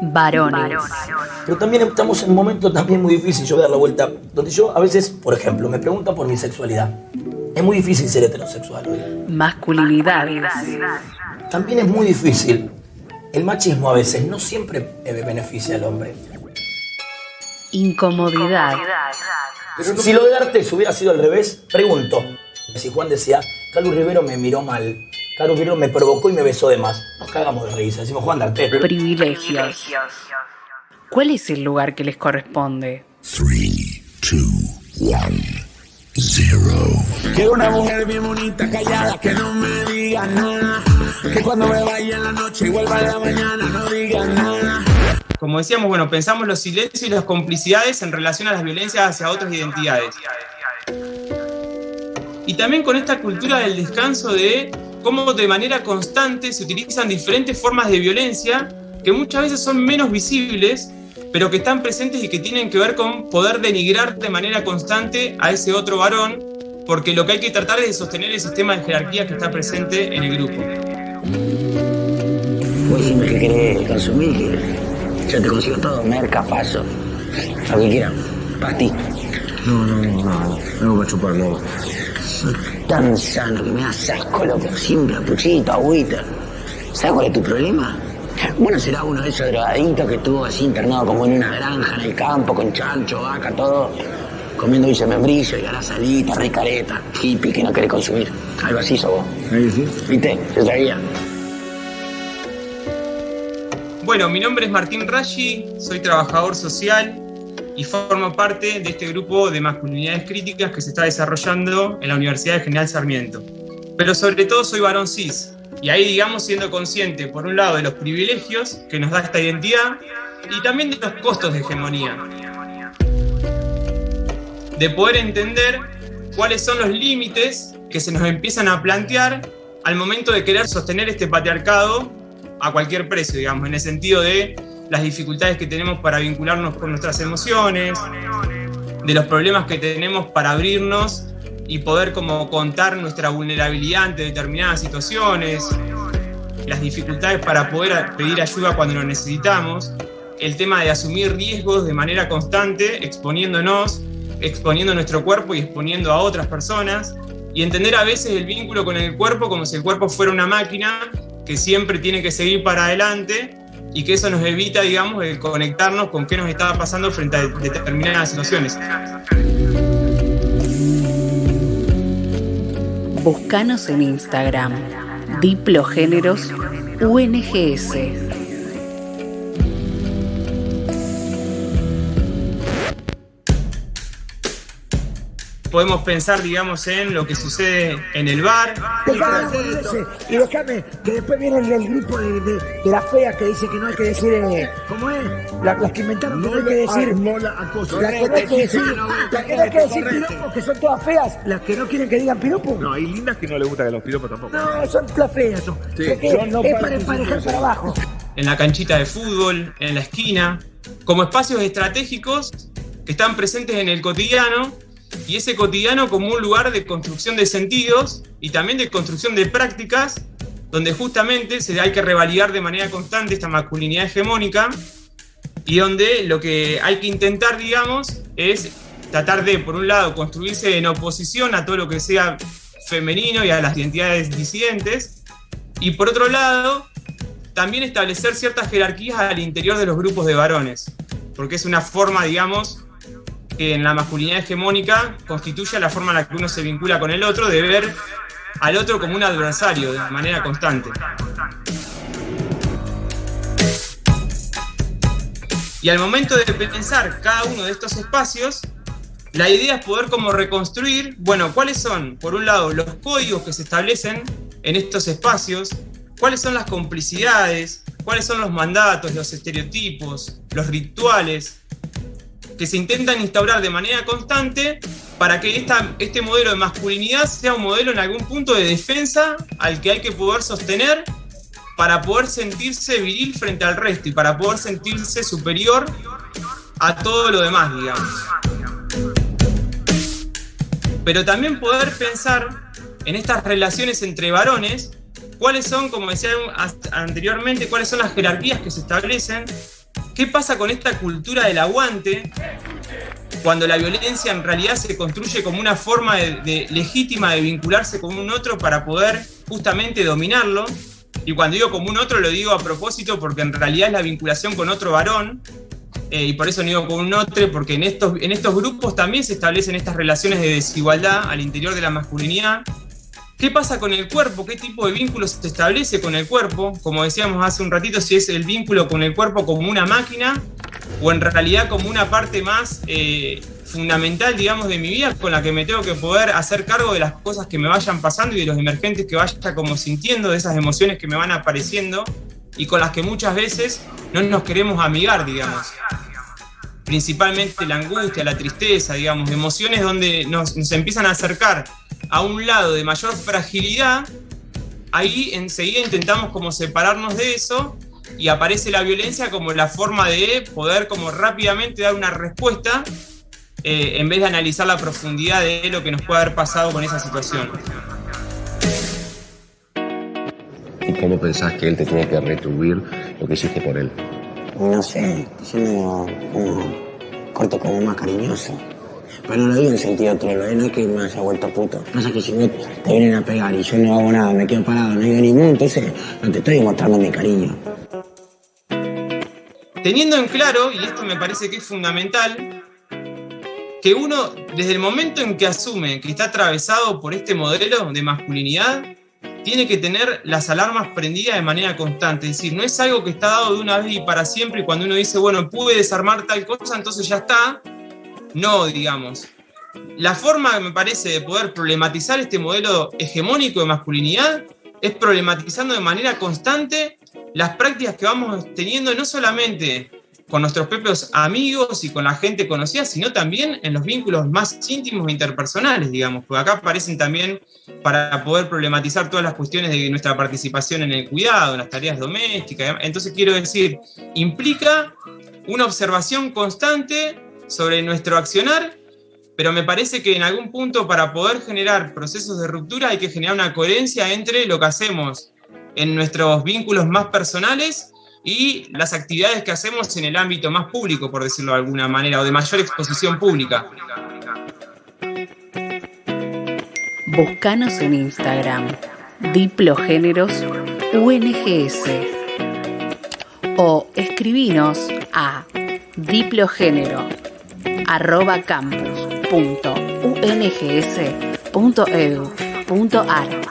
Varones. Pero también estamos en un momento también muy difícil, yo voy a dar la vuelta, donde yo a veces, por ejemplo, me preguntan por mi sexualidad. Es muy difícil ser heterosexual hoy. Masculinidades. También es muy difícil. El machismo a veces no siempre beneficia al hombre. Incomodidad. Si lo de Artes hubiera sido al revés, pregunto. Si Juan decía, Calu Rivero me miró mal, Calu Rivero me provocó y me besó de más. Nos cagamos de risa, decimos Juan de Artes. Privilegios. ¿Cuál es el lugar que les corresponde? 3, 2, 1, 0. Quiero una mujer bien bonita, callada, que no me diga nada. Que cuando me vaya en la noche y vuelva en la mañana no diga nada. Como decíamos, bueno, pensamos los silencios y las complicidades en relación a las violencias hacia otras identidades. Y también con esta cultura del descanso de cómo de manera constante se utilizan diferentes formas de violencia que muchas veces son menos visibles, pero que están presentes y que tienen que ver con poder denigrar de manera constante a ese otro varón, porque lo que hay que tratar es de sostener el sistema de jerarquía que está presente en el grupo. Vos decime que querés consumir, que yo te consigo todo, merca, paso, lo que quieran, para ti. No va a chupar, no. Soy tan sano que me das asco, loco, siempre puchito, agüita. ¿Sabes cuál es tu problema? Bueno, será uno de esos drogaditos que estuvo así internado como en una granja, en el campo, con chancho, vaca, todo, comiendo dulce membrillo y a la salita, re careta, hippie que no quiere consumir. Algo así sos vos. Ahí sí. ¿Viste? Yo sabía. Bueno, mi nombre es Martín Raggi, soy trabajador social y formo parte de este grupo de masculinidades críticas que se está desarrollando en la Universidad de General Sarmiento. Pero sobre todo soy varón cis, y ahí, digamos, siendo consciente, por un lado, de los privilegios que nos da esta identidad y también de los costos de hegemonía. De poder entender cuáles son los límites que se nos empiezan a plantear al momento de querer sostener este patriarcado a cualquier precio, digamos, en el sentido de las dificultades que tenemos para vincularnos con nuestras emociones, de los problemas que tenemos para abrirnos y poder como contar nuestra vulnerabilidad ante determinadas situaciones, las dificultades para poder pedir ayuda cuando lo necesitamos, el tema de asumir riesgos de manera constante, exponiéndonos, exponiendo nuestro cuerpo y exponiendo a otras personas, y entender a veces el vínculo con el cuerpo como si el cuerpo fuera una máquina que siempre tiene que seguir para adelante y que eso nos evita, digamos, el conectarnos con qué nos estaba pasando frente a determinadas situaciones. Búscanos en Instagram, Diplogéneros UNGS. Podemos pensar, digamos, en lo que sucede en el bar. Y déjame, que después viene el grupo de las feas que dice que no hay que decir, ¿cómo es? Las que inventaron que no hay que decir. Las que no hay que decir, piropos, que son todas feas. Las que no quieren que digan piropos. No, hay lindas que no les gusta que los piropos tampoco. No, son las feas. Sí. Es para emparejar para abajo. En la canchita de fútbol, en la esquina, como espacios estratégicos que están presentes en el cotidiano, y ese cotidiano como un lugar de construcción de sentidos y también de construcción de prácticas, donde justamente hay que revalidar de manera constante esta masculinidad hegemónica y donde lo que hay que intentar, digamos, es tratar de, por un lado, construirse en oposición a todo lo que sea femenino y a las identidades disidentes, y por otro lado, también establecer ciertas jerarquías al interior de los grupos de varones, porque es una forma, digamos, que en la masculinidad hegemónica constituye la forma en la que uno se vincula con el otro, de ver al otro como un adversario de manera constante. Y al momento de pensar cada uno de estos espacios, la idea es poder como reconstruir, bueno, cuáles son, por un lado, los códigos que se establecen en estos espacios, cuáles son las complicidades, cuáles son los mandatos, los estereotipos, los rituales, que se intentan instaurar de manera constante para que este modelo de masculinidad sea un modelo en algún punto de defensa al que hay que poder sostener para poder sentirse viril frente al resto y para poder sentirse superior a todo lo demás, digamos. Pero también poder pensar en estas relaciones entre varones, cuáles son, como decía anteriormente, cuáles son las jerarquías que se establecen ¿Qué pasa con esta cultura del aguante cuando la violencia en realidad se construye como una forma legítima de vincularse con un otro para poder justamente dominarlo? Y cuando digo como un otro lo digo a propósito porque en realidad es la vinculación con otro varón, y por eso no digo con un otro, porque en estos grupos también se establecen estas relaciones de desigualdad al interior de la masculinidad. ¿Qué pasa con el cuerpo? ¿Qué tipo de vínculo se establece con el cuerpo? Como decíamos hace un ratito, si es el vínculo con el cuerpo como una máquina o en realidad como una parte más fundamental, digamos, de mi vida, con la que me tengo que poder hacer cargo de las cosas que me vayan pasando y de los emergentes que vaya como sintiendo, de esas emociones que me van apareciendo y con las que muchas veces no nos queremos amigar, digamos. Principalmente la angustia, la tristeza, digamos, emociones donde nos empiezan a acercar a un lado de mayor fragilidad. Ahí enseguida intentamos como separarnos de eso y aparece la violencia como la forma de poder como rápidamente dar una respuesta en vez de analizar la profundidad de lo que nos puede haber pasado con esa situación. ¿Y cómo pensás que él te tiene que retribuir lo que hiciste por él? No sé, siendo como corto, como más cariñoso. Pero no lo digo en sentido trolo, no es que me haya vuelto puto. Pasa que si vos te vienen a pegar y yo no hago nada, me quedo parado, no digo ninguno, entonces no te estoy mostrando mi cariño. Teniendo en claro, y esto me parece que es fundamental, que uno, desde el momento en que asume que está atravesado por este modelo de masculinidad, tiene que tener las alarmas prendidas de manera constante. Es decir, no es algo que está dado de una vez y para siempre, y cuando uno dice, bueno, pude desarmar tal cosa, entonces ya está. No, digamos. La forma, me parece, de poder problematizar este modelo hegemónico de masculinidad es problematizando de manera constante las prácticas que vamos teniendo, no solamente con nuestros propios amigos y con la gente conocida, sino también en los vínculos más íntimos e interpersonales, digamos, porque acá aparecen también para poder problematizar todas las cuestiones de nuestra participación en el cuidado, en las tareas domésticas. Entonces quiero decir, implica una observación constante sobre nuestro accionar, pero me parece que en algún punto para poder generar procesos de ruptura hay que generar una coherencia entre lo que hacemos en nuestros vínculos más personales y las actividades que hacemos en el ámbito más público, por decirlo de alguna manera, o de mayor exposición pública. Búscanos en Instagram, Diplogéneros UNGS, o escribinos a diplogénero@campus.ungs.edu.ar.